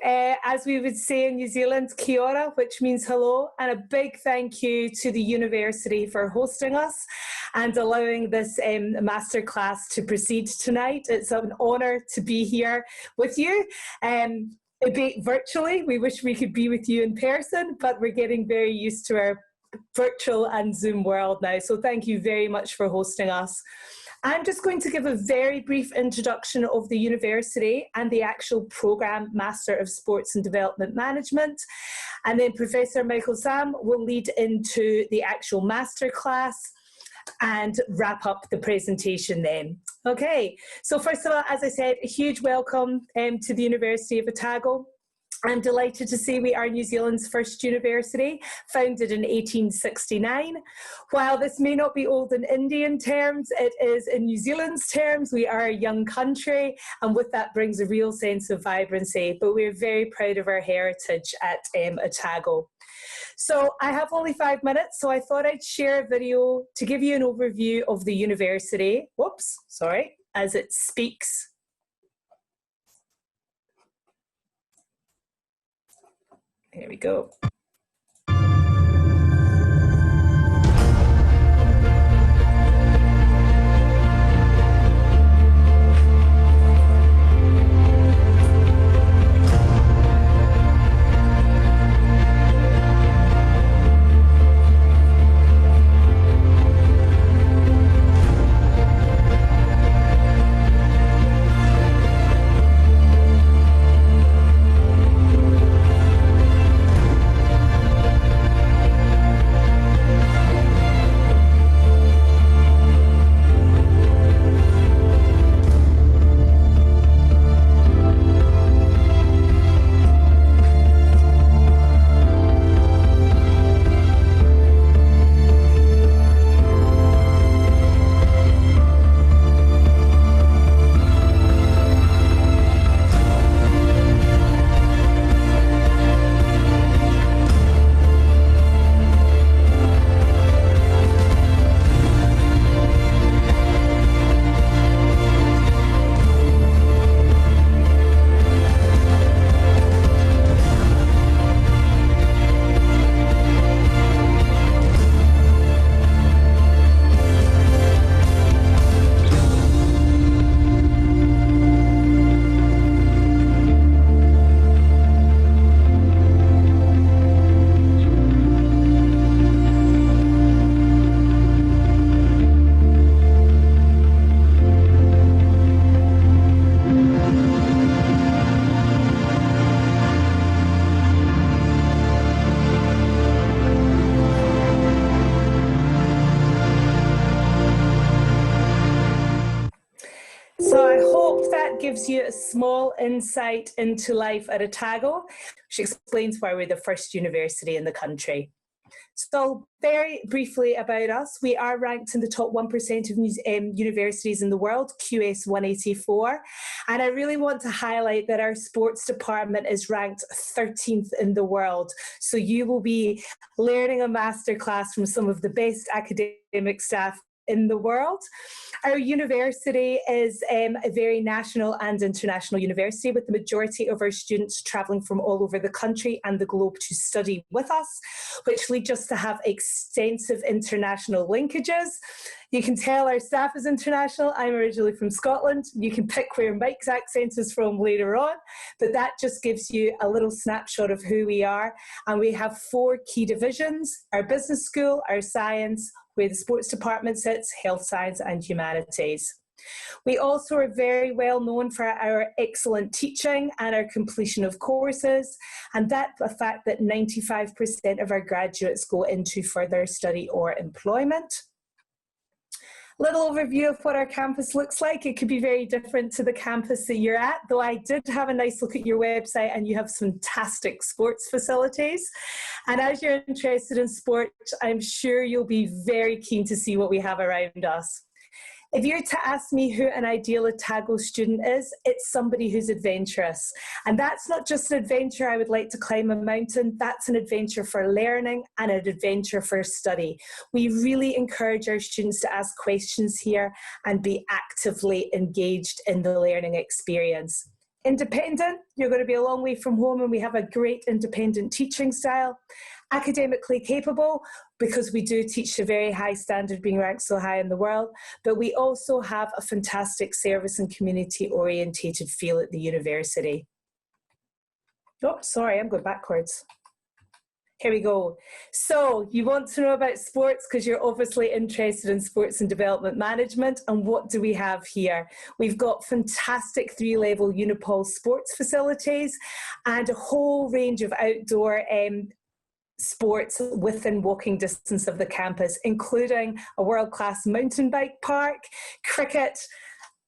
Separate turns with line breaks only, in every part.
as we would say in New Zealand, kia ora, which means hello, and a big thank you to the university for hosting us and allowing this masterclass to proceed tonight. It's an honour to be here with you. Albeit virtually, we wish we could be with you in person, but we're getting very used to our virtual and Zoom world now. So thank you very much for hosting us. I'm just going to give a very brief introduction of the university and the actual programme, Master of Sports and Development Management. And then Professor Michael Sam will lead into the actual masterclass and wrap up the presentation then. Okay, so first of all, as I said, a huge welcome to the University of Otago. I'm delighted to say we are New Zealand's first university, founded in 1869. While this may not be old in Indian terms, it is in New Zealand's terms. We are a young country, and with that brings a real sense of vibrancy, but we're very proud of our heritage at Otago. So I have only 5 minutes, so I thought I'd share a video to give you an overview of the university. Whoops, sorry, as it speaks. Here we go. Gives you a small insight into life at Otago, which explains why we're the first university in the country. So very briefly about us, we are ranked in the top 1% of universities in the world, QS 184. And I really want to highlight that our sports department is ranked 13th in the world. So you will be learning a masterclass from some of the best academic staff in the world. Our university is a very national and international university, with the majority of our students travelling from all over the country and the globe to study with us, which leads us to have extensive international linkages. You can tell our staff is international. I'm originally from Scotland. You can pick where Mike's accent is from later on, but that just gives you a little snapshot of who we are. And we have 4 key divisions: our business school, our science, where the sports department sits, health science and humanities. We also are very well known for our excellent teaching and our completion of courses, and that's a fact that 95% of our graduates go into further study or employment. Little overview of what our campus looks like. It could be very different to the campus that you're at, though I did have a nice look at your website and you have some fantastic sports facilities. And as you're interested in sport, I'm sure you'll be very keen to see what we have around us. If you're to ask me who an ideal Otago student is, it's somebody who's adventurous. And that's not just an adventure, I would like to climb a mountain, that's an adventure for learning and an adventure for study. We really encourage our students to ask questions here and be actively engaged in the learning experience. Independent, you're going to be a long way from home, and we have a great independent teaching style. Academically capable, because we do teach a very high standard, being ranked so high in the world, but we also have a fantastic service and community orientated feel at the university. Oh, sorry, I'm going backwards. Here we go. So you want to know about sports because you're obviously interested in sports and development management. And what do we have here? We've got fantastic 3-level Unipol sports facilities and a whole range of outdoor sports within walking distance of the campus, including a world-class mountain bike park, cricket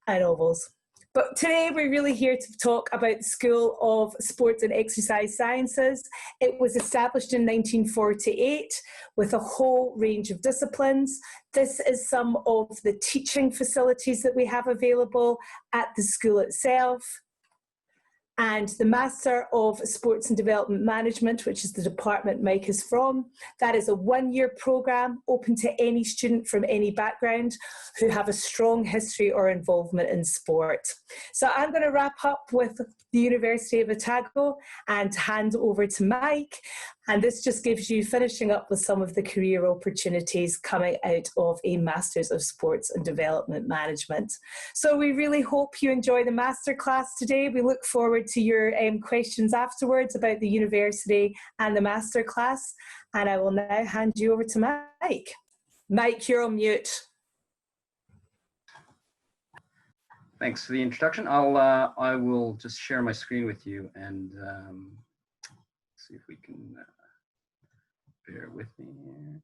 and ovals. But today we're really here to talk about the School of Sports and Exercise Sciences. It was established in 1948 with a whole range of disciplines. This is some of the teaching facilities that we have available at the school itself. And the Master of Sports and Development Management, which is the department Mike is from, that is a 1-year programme open to any student from any background who have a strong history or involvement in sport. So I'm going to wrap up with the University of Otago and hand over to Mike. And this just gives you finishing up with some of the career opportunities coming out of a Masters of Sports and Development Management. So we really hope you enjoy the masterclass today. We look forward to your questions afterwards about the university and the masterclass. And I will now hand you over to Mike. Mike, you're on mute.
Thanks for the introduction. I will just share my screen with you and see if we can bear with me here.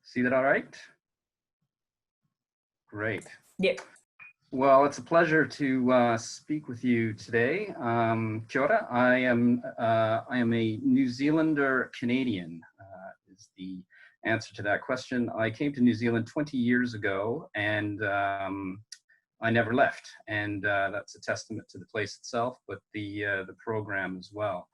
See that all right? Great.
Yep.
Well, it's a pleasure to speak with you today. Kia ora. I am a New Zealander Canadian, is the answer to that question. I came to New Zealand 20 years ago, and I never left. And that's a testament to the place itself, but the program as well.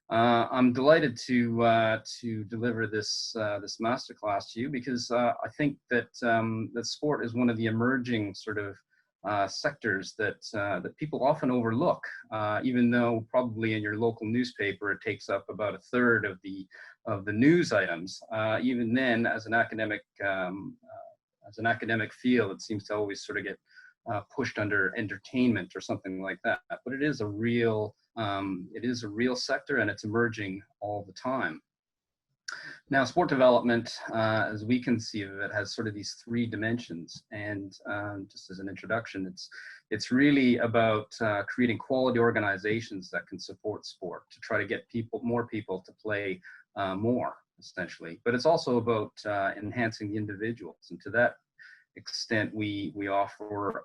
I'm delighted to deliver this masterclass to you because I think that that sport is one of the emerging sort of sectors that people often overlook, even though probably in your local newspaper it takes up about a third of the news items. Even then, as an academic field, it seems to always sort of get pushed under entertainment or something like that. But it is a real sector, and it's emerging all the time. Now, sport development, as we conceive of it, has sort of these 3 dimensions. And just as an introduction, it's really about creating quality organizations that can support sport to try to get more people to play more, essentially. But it's also about enhancing the individuals, and to that extent, we offer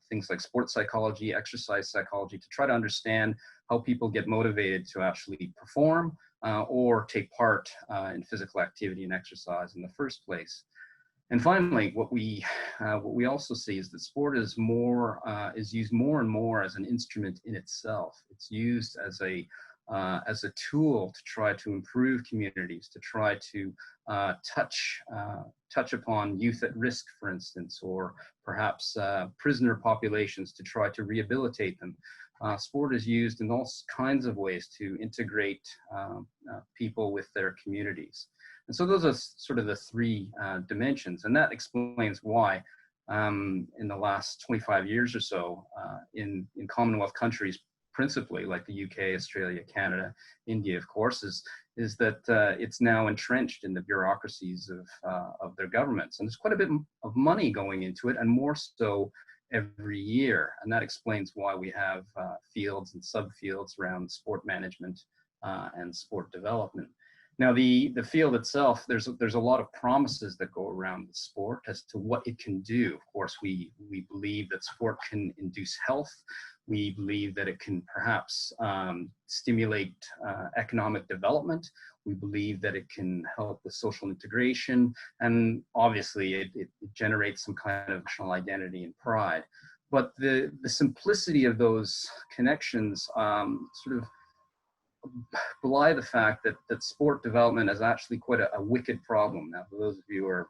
things like sports psychology, exercise psychology, to try to understand how people get motivated to actually perform or take part in physical activity and exercise in the first place. And finally, what we also see is that sport is used more and more as an instrument in itself. It's used as a tool to try to improve communities, to try to touch upon youth at risk, for instance, or perhaps prisoner populations to try to rehabilitate them. Sport is used in all kinds of ways to integrate people with their communities. And so those are sort of the 3 dimensions, and that explains why in the last 25 years or so in Commonwealth countries, principally like the UK, Australia, Canada, India, of course, is that it's now entrenched in the bureaucracies of their governments. And there's quite a bit of money going into it, and more so every year. And that explains why we have fields and subfields around sport management and sport development. Now, the field itself, there's a lot of promises that go around the sport as to what it can do. Of course, we believe that sport can induce health. We believe that it can perhaps stimulate economic development. We believe that it can help with social integration. And obviously, it generates some kind of national identity and pride. but the simplicity of those connections sort of belie the fact that sport development is actually quite a wicked problem. Now, for those of you who are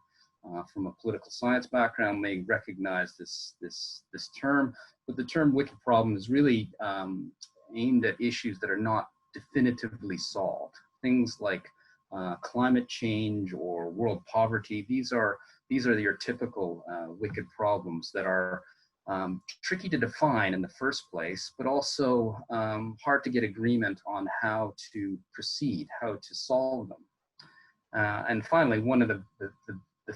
from a political science background may recognize this term, but the term wicked problem is really aimed at issues that are not definitively solved. Things like climate change or world poverty, these are your typical wicked problems that are tricky to define in the first place, but also hard to get agreement on how to proceed, how to solve them. And finally, one of the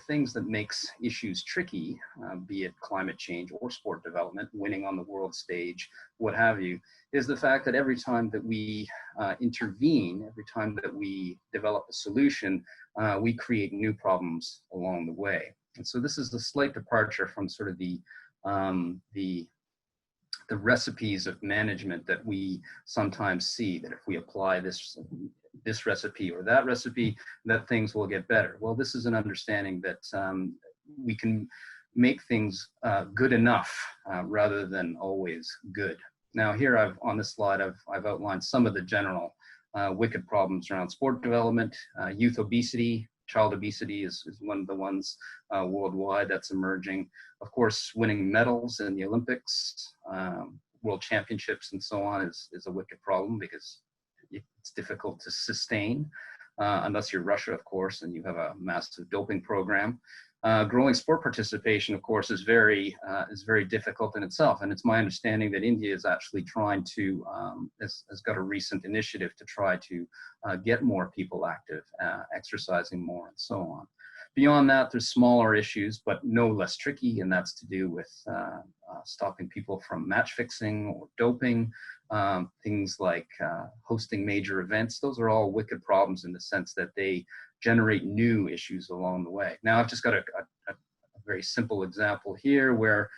things that makes issues tricky, be it climate change or sport development, winning on the world stage, what have you, is the fact that every time that we intervene, every time that we develop a solution, we create new problems along the way. And so this is a slight departure from sort of the recipes of management that we sometimes see, that if we apply this recipe or that recipe, that things will get better. Well, this is an understanding that we can make things good enough rather than always good. Now here on this slide, I've outlined some of the general wicked problems around sport development. Youth obesity, child obesity is one of the ones worldwide that's emerging. Of course, winning medals in the Olympics, world championships and so on is a wicked problem because it's difficult to sustain unless you're Russia, of course, and you have a massive doping program. Growing sport participation, of course, is very difficult in itself. And it's my understanding that India is actually trying to, has got a recent initiative to try to get more people active, exercising more and so on. Beyond that, there's smaller issues, but no less tricky, and that's to do with stopping people from match fixing or doping, things like hosting major events. Those are all wicked problems in the sense that they generate new issues along the way. Now, I've just got a very simple example here where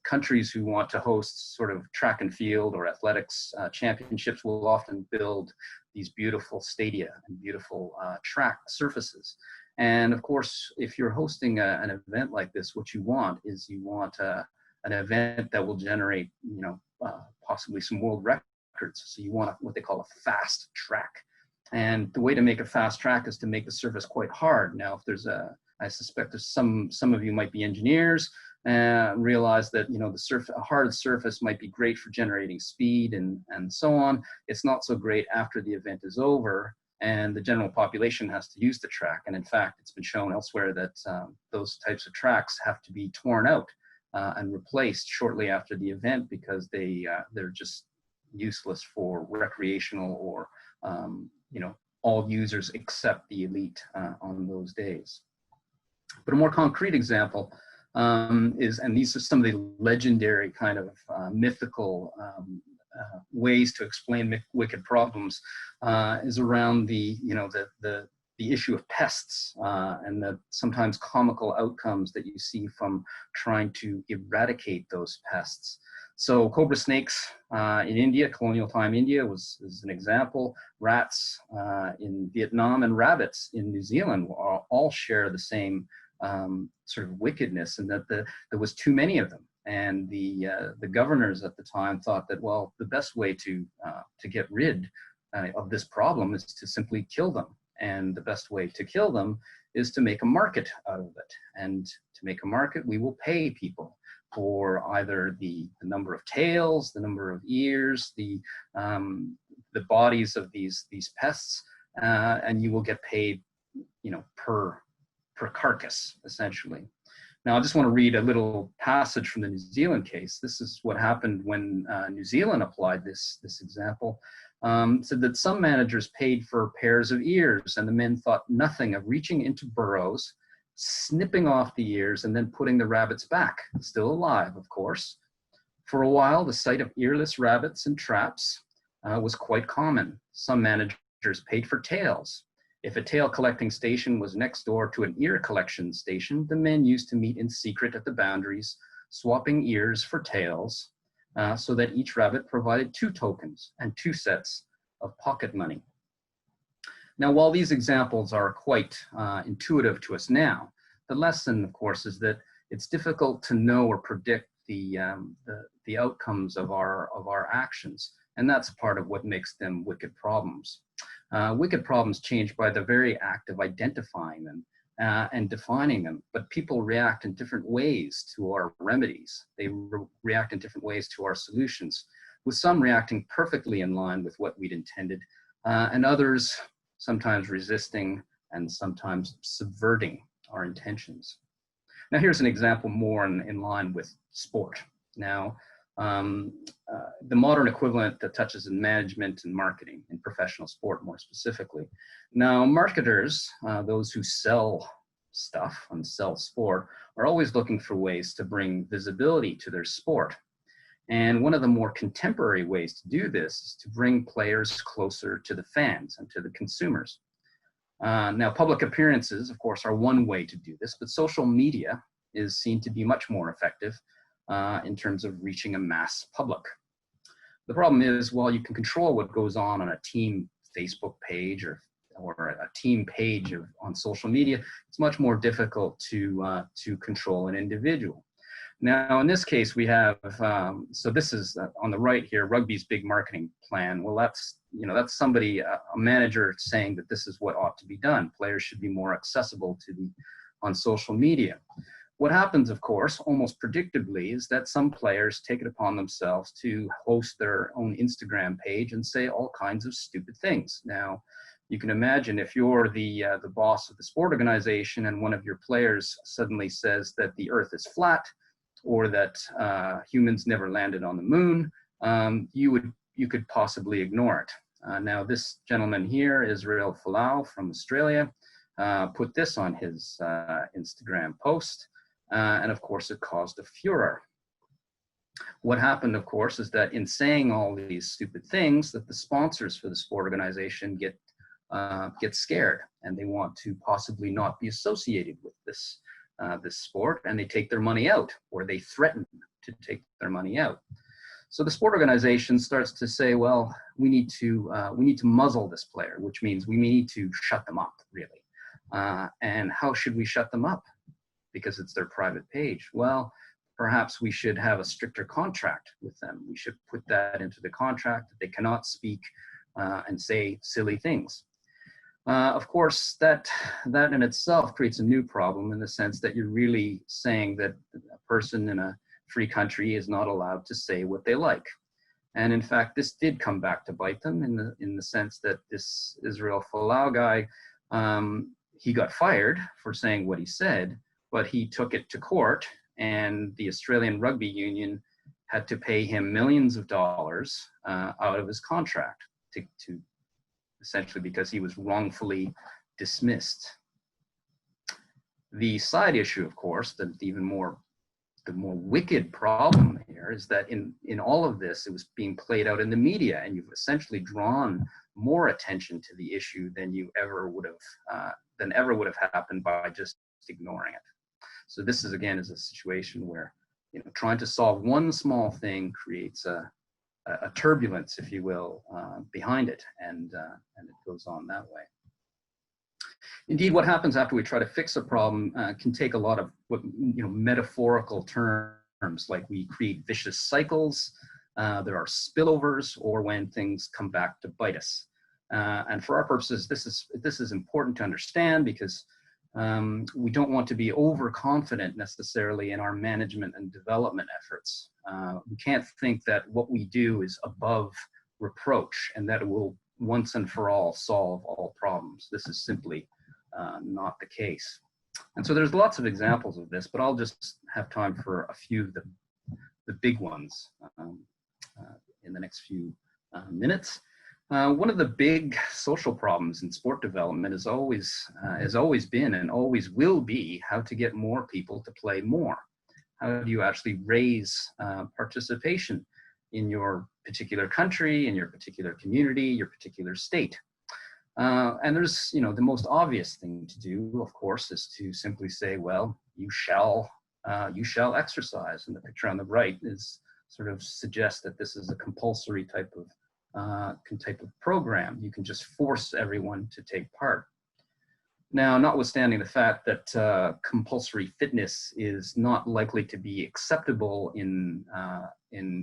countries who want to host sort of track and field or athletics championships will often build these beautiful stadia and beautiful track surfaces. And of course, if you're hosting an event like this, what you want is an event that will generate, possibly some world records. So you want what they call a fast track. And the way to make a fast track is to make the surface quite hard. Now, if there's I suspect there's some of you might be engineers and realize that, a hard surface might be great for generating speed and so on. It's not so great after the event is over and the general population has to use the track. And in fact, it's been shown elsewhere that those types of tracks have to be torn out and replaced shortly after the event because they're just useless for recreational or all users except the elite on those days. But a more concrete example is, and these are some of the legendary kind of mythical ways to explain wicked problems, is around the issue of pests and the sometimes comical outcomes that you see from trying to eradicate those pests. So cobra snakes in India, colonial time India is an example. Rats in Vietnam and rabbits in New Zealand all share the same sort of wickedness, and that there was too many of them. And the governors at the time thought that, well, the best way to get rid of this problem is to simply kill them. And the best way to kill them is to make a market out of it. And to make a market, we will pay people for either the number of tails, the number of ears, the bodies of these pests, and you will get paid, per carcass, essentially. Now, I just want to read a little passage from the New Zealand case. This is what happened when New Zealand applied this example. Said that some managers paid for pairs of ears, and the men thought nothing of reaching into burrows, snipping off the ears, and then putting the rabbits back, still alive, of course. For a while, the sight of earless rabbits in traps was quite common. Some managers paid for tails. If a tail collecting station was next door to an ear collection station, the men used to meet in secret at the boundaries, swapping ears for tails, so that each rabbit provided 2 tokens and 2 sets of pocket money. Now, while these examples are quite intuitive to us now, the lesson, of course, is that it's difficult to know or predict the outcomes of our actions, and that's part of what makes them wicked problems. Wicked problems change by the very act of identifying them and defining them, but people react in different ways to our remedies. They react in different ways to our solutions, with some reacting perfectly in line with what we'd intended, and others sometimes resisting and sometimes subverting our intentions. Now, here's an example more in line with sport. Now, the modern equivalent that touches in management and marketing, in professional sport more specifically. Now, marketers, those who sell stuff and sell sport, are always looking for ways to bring visibility to their sport. And one of the more contemporary ways to do this is to bring players closer to the fans and to the consumers. Now, public appearances, of course, are one way to do this, but social media is seen to be much more effective in terms of reaching a mass public. The problem is, while you can control what goes on a team Facebook page or a team page on social media, it's much more difficult to control an individual. Now, in this case, we have, so this is on the right here, rugby's big marketing plan. Well, that's somebody, a manager saying that this is what ought to be done. Players should be more accessible on social media. What happens, of course, almost predictably, is that some players take it upon themselves to host their own Instagram page and say all kinds of stupid things. Now, you can imagine if you're the boss of the sport organization and one of your players suddenly says that the earth is flat, or that humans never landed on the moon, you could possibly ignore it. Now, this gentleman here, Israel Folau from Australia, put this on his Instagram post, and of course it caused a furor. What happened, of course, is that in saying all these stupid things, that the sponsors for the sport organization get scared, and they want to possibly not be associated with this sport, and they take their money out, or they threaten to take their money out. So the sport organization starts to say, well, we need to muzzle this player, which means we need to shut them up, really. And how should we shut them up? Because it's their private page. Well, perhaps we should have a stricter contract with them. We should put that into the contract that they cannot speak and say silly things. Of course, that in itself creates a new problem, in the sense that you're really saying that a person in a free country is not allowed to say what they like. And in fact, this did come back to bite them in the sense that this Israel Folau guy, he got fired for saying what he said, but he took it to court, and the Australian Rugby Union had to pay him millions of dollars out of his contract to essentially because he was wrongfully dismissed. The side issue, of course, the more wicked problem here is that in all of this, it was being played out in the media, and you've essentially drawn more attention to the issue than ever would have happened by just ignoring it. So this is a situation where trying to solve one small thing creates a turbulence, if you will, behind it, and it goes on that way. Indeed, what happens after we try to fix a problem can take a lot of metaphorical terms, like we create vicious cycles, there are spillovers, or when things come back to bite us. And for our purposes, this is important to understand, because we don't want to be overconfident necessarily in our management and development efforts. We can't think that what we do is above reproach and that it will once and for all solve all problems. This is simply not the case. And so there's lots of examples of this, but I'll just have time for a few of the big ones in the next few minutes. One of the big social problems in sport development has always been and always will be how to get more people to play more. How do you actually raise participation in your particular country, in your particular community, your particular state? And there's, the most obvious thing to do, of course, is to simply say, well, you shall exercise. And the picture on the right sort of suggests that this is a compulsory type of program. You can just force everyone to take part. Now, notwithstanding the fact that compulsory fitness is not likely to be acceptable in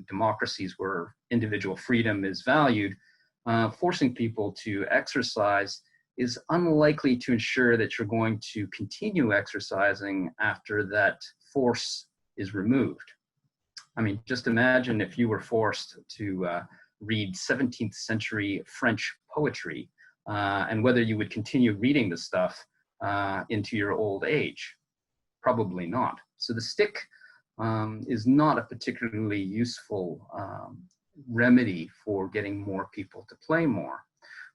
democracies where individual freedom is valued, forcing people to exercise is unlikely to ensure that you're going to continue exercising after that force is removed. I mean, just imagine if you were forced to read 17th century French poetry, and whether you would continue reading the stuff into your old age. Probably not. So the stick is not a particularly useful remedy for getting more people to play more.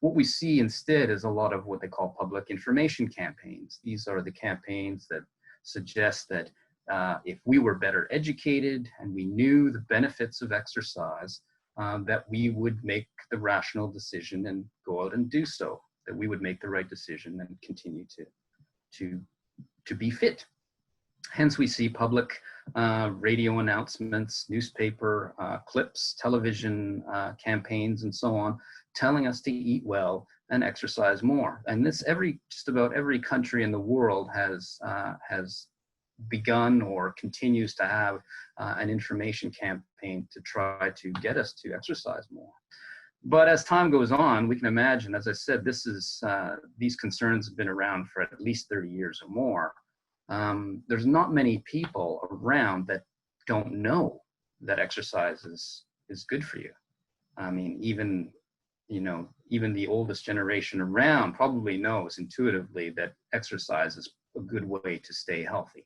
What we see instead is a lot of what they call public information campaigns. These are the campaigns that suggest that if we were better educated and we knew the benefits of exercise, that we would make the rational decision and go out and do so, that we would make the right decision and continue to be fit. Hence, we see public radio announcements, newspaper clips, television campaigns, and so on, telling us to eat well and exercise more. And this, just about every country in the world has begun or continues to have an information campaign to try to get us to exercise more. But as time goes on, we can imagine, as I said, these concerns have been around for at least 30 years or more. There's not many people around that don't know that exercise is good for you. I mean, even the oldest generation around probably knows intuitively that exercise is a good way to stay healthy.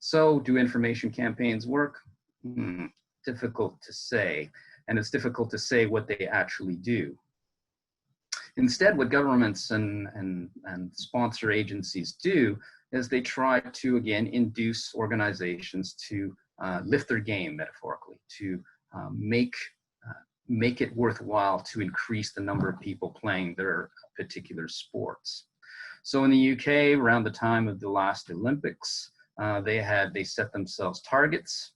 So do information campaigns work? Difficult to say, and it's difficult to say what they actually do. Instead, what governments and sponsor agencies do is they try to, again, induce organizations to lift their game, metaphorically, to make it worthwhile to increase the number of people playing their particular sports. So in the UK, around the time of the last Olympics, they set themselves targets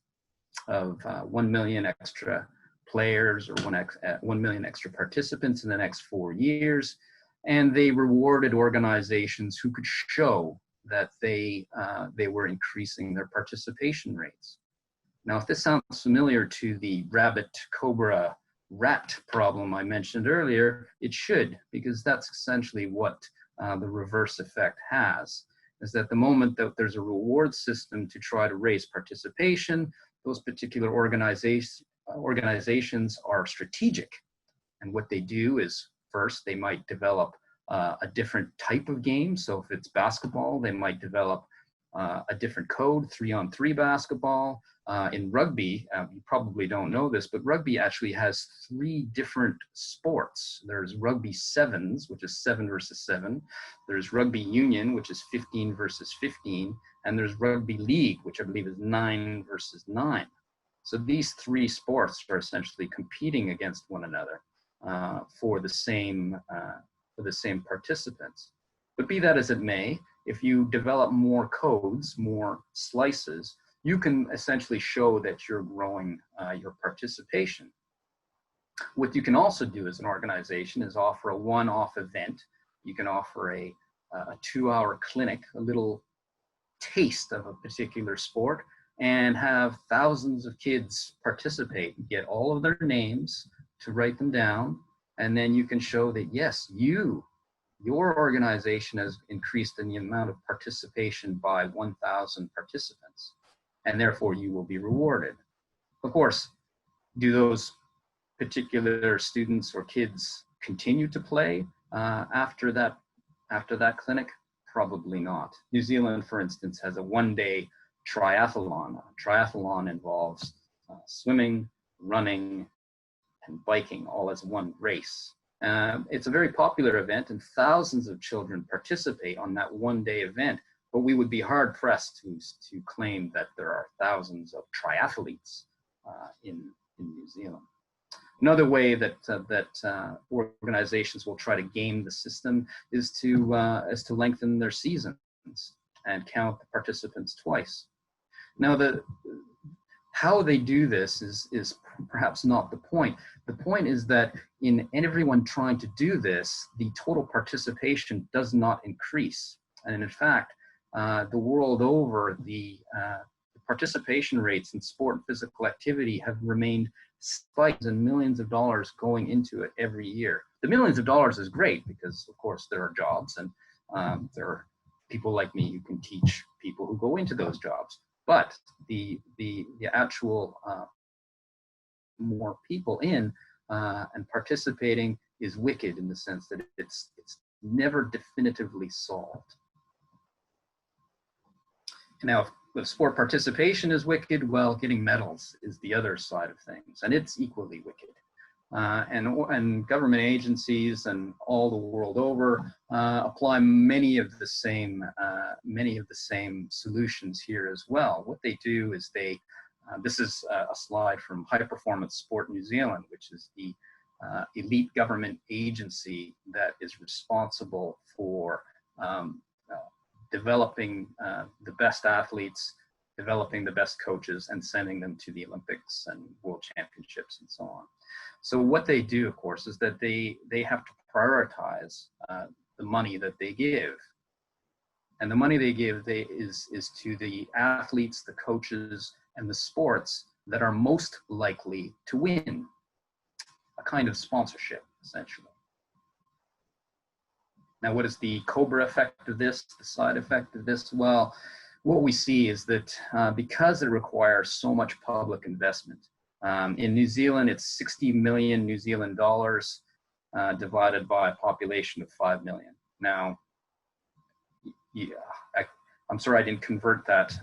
of 1 million extra players or 1 million extra participants in the next 4 years, and they rewarded organizations who could show that they were increasing their participation rates. Now, if this sounds familiar to the rabbit, cobra, rat problem I mentioned earlier, it should, because that's essentially what the reverse effect has, is that the moment that there's a reward system to try to raise participation, those particular organizations are strategic. And what they do is, first, they might develop a different type of game. So if it's basketball, they might develop a different code, 3-on-3 basketball. In rugby, you probably don't know this, but rugby actually has 3 different sports. There's rugby sevens, which is 7 versus 7. There's rugby union, which is 15 versus 15. And there's rugby league, which I believe is 9 versus 9. So these 3 sports are essentially competing against one another for the same participants. But be that as it may, if you develop more codes, more slices, you can essentially show that you're growing your participation. What you can also do as an organization is offer a one-off event. You can offer a 2-hour clinic, a little taste of a particular sport, and have thousands of kids participate and get all of their names to write them down. And then you can show that, yes, your organization has increased in the amount of participation by 1,000 participants, and therefore you will be rewarded. Of course, do those particular students or kids continue to play after that clinic? Probably not. New Zealand, for instance, has a 1-day triathlon. Triathlon involves swimming, running, and biking all as one race. It's a very popular event, and thousands of children participate on that 1-day event, but we would be hard-pressed to claim that there are thousands of triathletes in New Zealand. Another way that organizations will try to game the system is to lengthen their seasons and count the participants twice. Now, how they do this is perhaps not the point. The point is that in everyone trying to do this, the total participation does not increase. And in fact, the world over, the participation rates in sport and physical activity have remained spikes and millions of dollars going into it every year. The millions of dollars is great because, of course, there are jobs and there are people like me who can teach people who go into those jobs. But the actual more people in and participating is wicked in the sense that it's never definitively solved. Now, if sport participation is wicked, well, getting medals is the other side of things, and it's equally wicked. And government agencies and all the world over apply many of the same solutions here as well. What they do is they this is a slide from High Performance Sport New Zealand, which is the elite government agency that is responsible for developing the best athletes, developing the best coaches, and sending them to the Olympics and World Championships and so on. So what they do, of course, is that they have to prioritize the money that they give. And the money they give is to the athletes, the coaches, and the sports that are most likely to win. A kind of sponsorship, essentially. Now, what is the COBRA effect of this, the side effect of this? Well, what we see is that because it requires so much public investment, in New Zealand, it's 60 million New Zealand dollars divided by a population of 5 million. Now, yeah, I'm sorry I didn't convert that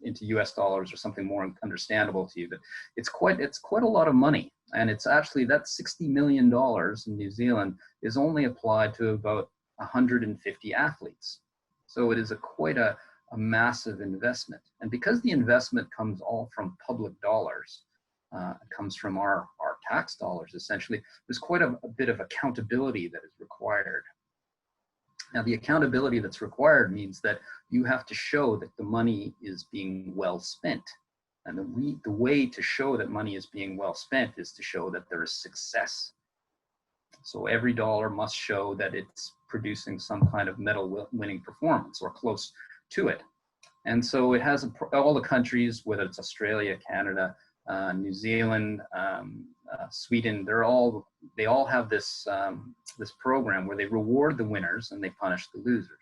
into US dollars or something more understandable to you, but it's quite a lot of money. And it's actually that $60 million in New Zealand is only applied to about 150 athletes. So it is quite a massive investment. And because the investment comes all from public dollars, it comes from our tax dollars, essentially, there's quite a bit of accountability that is required. Now, the accountability that's required means that you have to show that the money is being well spent. And the way to show that money is being well spent is to show that there is success. So every dollar must show that it's producing some kind of medal winning performance or close to it. And so it has all the countries, whether it's Australia, Canada, New Zealand, Sweden, they all have this this program where they reward the winners and they punish the losers.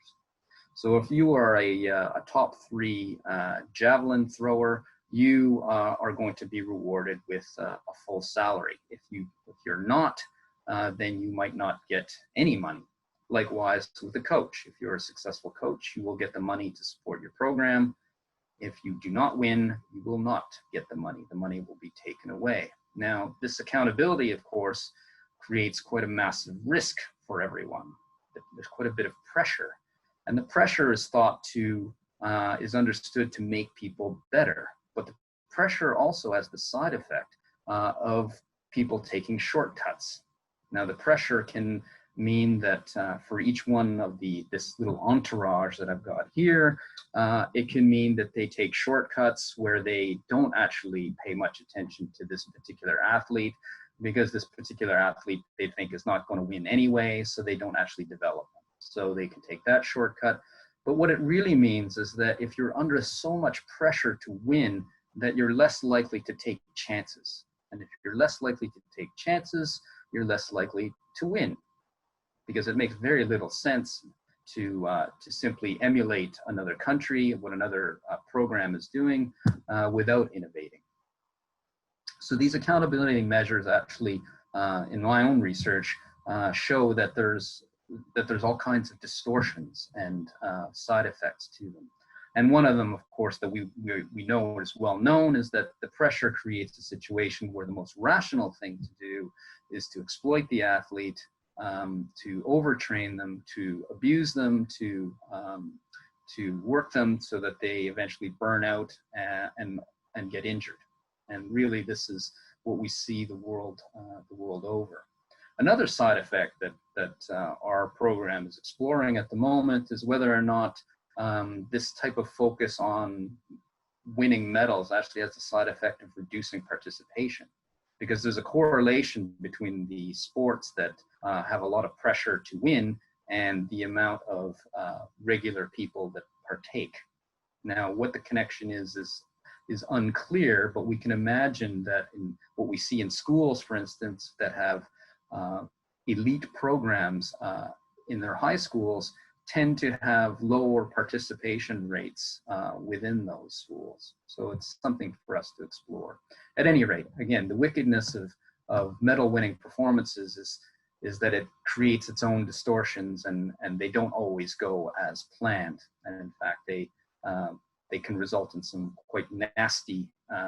So if you are a top 3 javelin thrower, you are going to be rewarded with a full salary. If you're not, then you might not get any money. Likewise with a coach. If you're a successful coach, you will get the money to support your program. If you do not win, you will not get the money. The money will be taken away. Now, this accountability, of course, creates quite a massive risk for everyone. There's quite a bit of pressure. And the pressure is is understood to make people better. But the pressure also has the side effect of people taking shortcuts. Now, the pressure can mean that for each one of this little entourage that I've got here, it can mean that they take shortcuts where they don't actually pay much attention to this particular athlete, because this particular athlete they think is not going to win anyway, so they don't actually develop them. So they can take that shortcut. But what it really means is that if you're under so much pressure to win, that you're less likely to take chances. And if you're less likely to take chances, you're less likely to win, because it makes very little sense to simply emulate another country, what another program is doing, without innovating. So these accountability measures actually, in my own research, show that there's all kinds of distortions and side effects to them. And one of them, of course, that we know is well known is that the pressure creates a situation where the most rational thing to do is to exploit the athlete, to overtrain them, to abuse them, to work them so that they eventually burn out and get injured. And really, this is what we see the world over. Another side effect that our program is exploring at the moment is whether or not this type of focus on winning medals actually has the side effect of reducing participation, because there's a correlation between the sports that have a lot of pressure to win and the amount of regular people that partake. Now, what the connection is unclear, but we can imagine that in what we see in schools, for instance, that have elite programs in their high schools tend to have lower participation rates within those schools. So it's something for us to explore. At any rate, again, the wickedness of medal-winning performances is that it creates its own distortions, and they don't always go as planned. And in fact, they can result in some quite nasty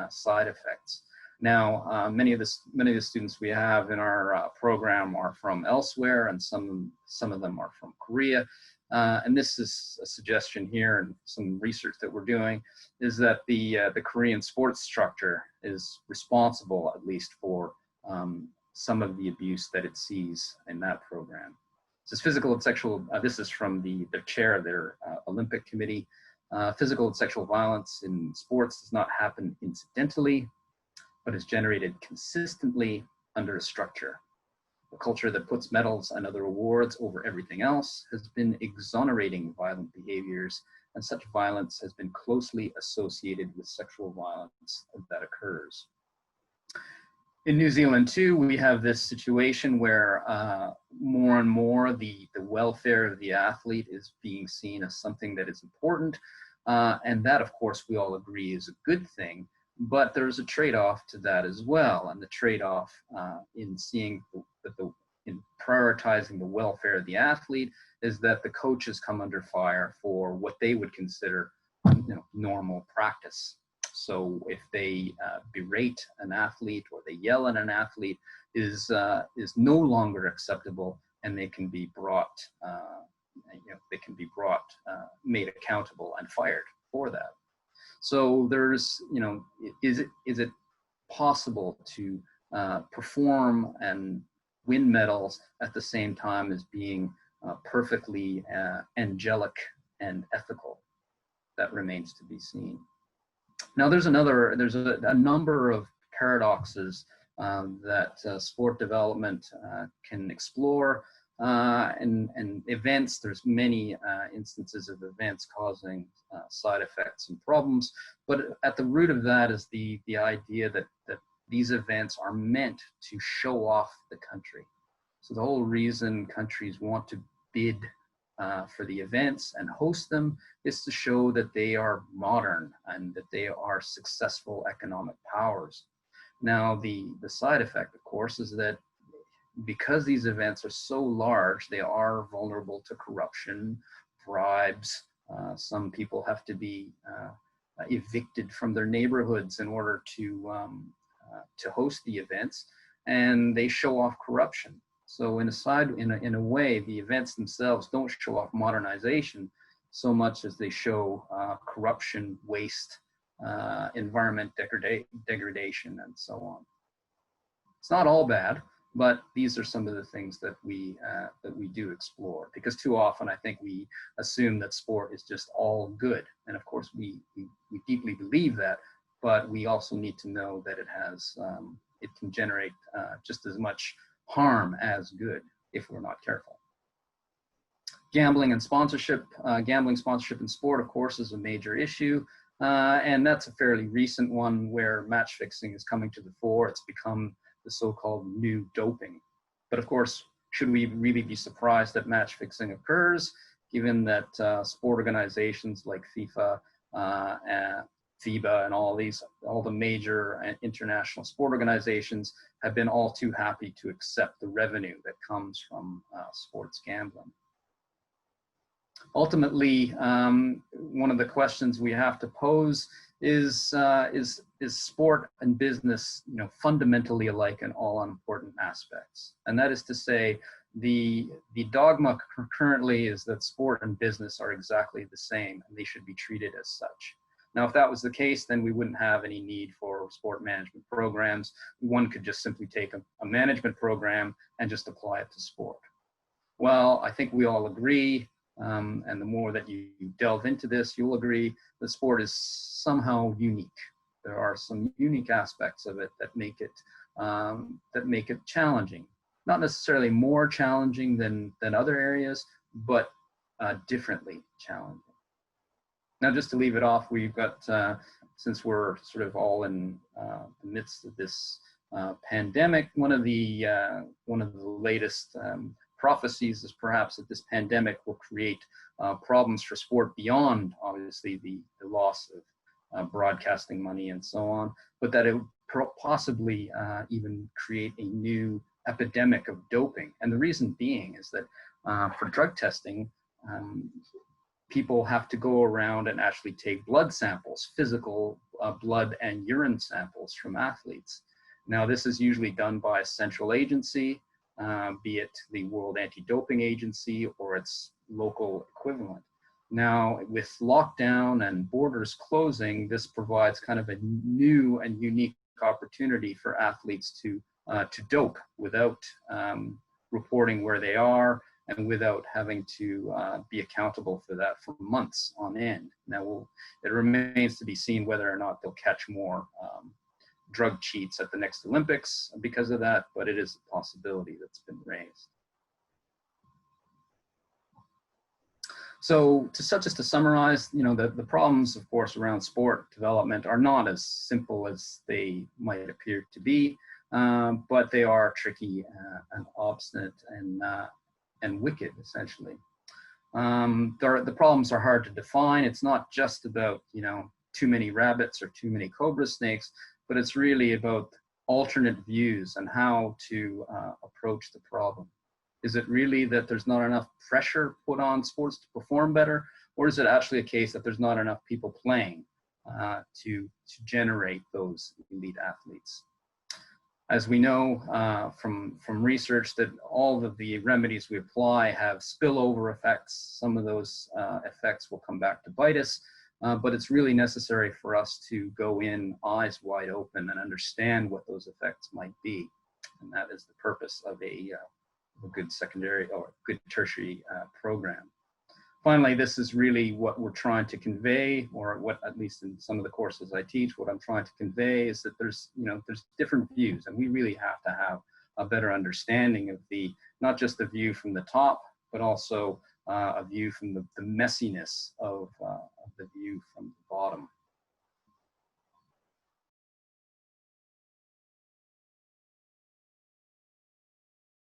side effects. Now, many of the students we have in our program are from elsewhere, and some of them are from Korea. And this is a suggestion here, and some research that we're doing, is that the Korean sports structure is responsible, at least, for some of the abuse that it sees in that program. This is physical and sexual. This is from the chair of their Olympic committee. Physical and sexual violence in sports does not happen incidentally, but is generated consistently under a structure. A culture that puts medals and other awards over everything else has been exonerating violent behaviors, and such violence has been closely associated with sexual violence that occurs. In New Zealand too, we have this situation where more and more the welfare of the athlete is being seen as something that is important, and that, of course, we all agree is a good thing. But there's a trade-off to that as well, and the trade-off in seeing in prioritizing the welfare of the athlete is that the coaches come under fire for what they would consider, normal practice. So if they berate an athlete or they yell at an athlete, is no longer acceptable, and they can be brought, made accountable and fired for that. So there's, is it possible to perform and win medals at the same time as being perfectly angelic and ethical? That remains to be seen. Now, there's a number of paradoxes that sport development can explore, and events. There's many instances of events causing side effects and problems, but at the root of that is the idea that these events are meant to show off the country. So the whole reason countries want to bid for the events and host them is to show that they are modern and that they are successful economic powers. Now, the side effect, of course, is that because these events are so large, they are vulnerable to corruption, bribes. Some people have to be evicted from their neighborhoods in order to host the events, and they show off corruption. So in a way, the events themselves don't show off modernization so much as they show corruption, waste, environment degradation, and so on. It's not all bad, but these are some of the things that we do explore, because too often I think we assume that sport is just all good, and of course we deeply believe that, but we also need to know that it can generate just as much harm as good if we're not careful. Gambling sponsorship in sport, of course, is a major issue, and that's a fairly recent one where match fixing is coming to the fore. It's become the so-called new doping. But of course, should we really be surprised that match fixing occurs, given that sport organizations like FIFA, FIBA, and all the major international sport organizations have been all too happy to accept the revenue that comes from sports gambling. Ultimately, one of the questions we have to pose is sport and business, fundamentally alike in all important aspects? And that is to say, the dogma currently is that sport and business are exactly the same, and they should be treated as such. Now, if that was the case, then we wouldn't have any need for sport management programs. One could just simply take a management program and just apply it to sport. Well, I think we all agree, and the more that you delve into this, you'll agree that sport is somehow unique. There are some unique aspects of it that make it challenging. Not necessarily more challenging than other areas, but differently challenging. Now, just to leave it off, we've got, since we're sort of all in the midst of this pandemic, one of the latest prophecies is perhaps that this pandemic will create problems for sport beyond, obviously, the loss of broadcasting money and so on, but that it would possibly even create a new epidemic of doping. And the reason being is that for drug testing, people have to go around and actually take blood samples, physical blood and urine samples from athletes. Now, this is usually done by a central agency, be it the World Anti-Doping Agency or its local equivalent. Now, with lockdown and borders closing, this provides kind of a new and unique opportunity for athletes to dope without reporting where they are and without having to be accountable for that for months on end. Now, it remains to be seen whether or not they'll catch more drug cheats at the next Olympics because of that, but it is a possibility that's been raised. So just to summarize, the problems, of course, around sport development are not as simple as they might appear to be, but they are tricky and obstinate and wicked, essentially. The problems are hard to define. It's not just about, too many rabbits or too many cobra snakes, but it's really about alternate views and how to approach the problem. Is it really that there's not enough pressure put on sports to perform better, or is it actually a case that there's not enough people playing to generate those elite athletes? As we know from research, that all of the remedies we apply have spillover effects. Some of those effects will come back to bite us, but it's really necessary for us to go in eyes wide open and understand what those effects might be. And that is the purpose of a good secondary or good tertiary program. Finally, this is really what we're trying to convey, or what, at least in some of the courses I teach, what I'm trying to convey is that there's different views, and we really have to have a better understanding of not just the view from the top, but also a view from the messiness of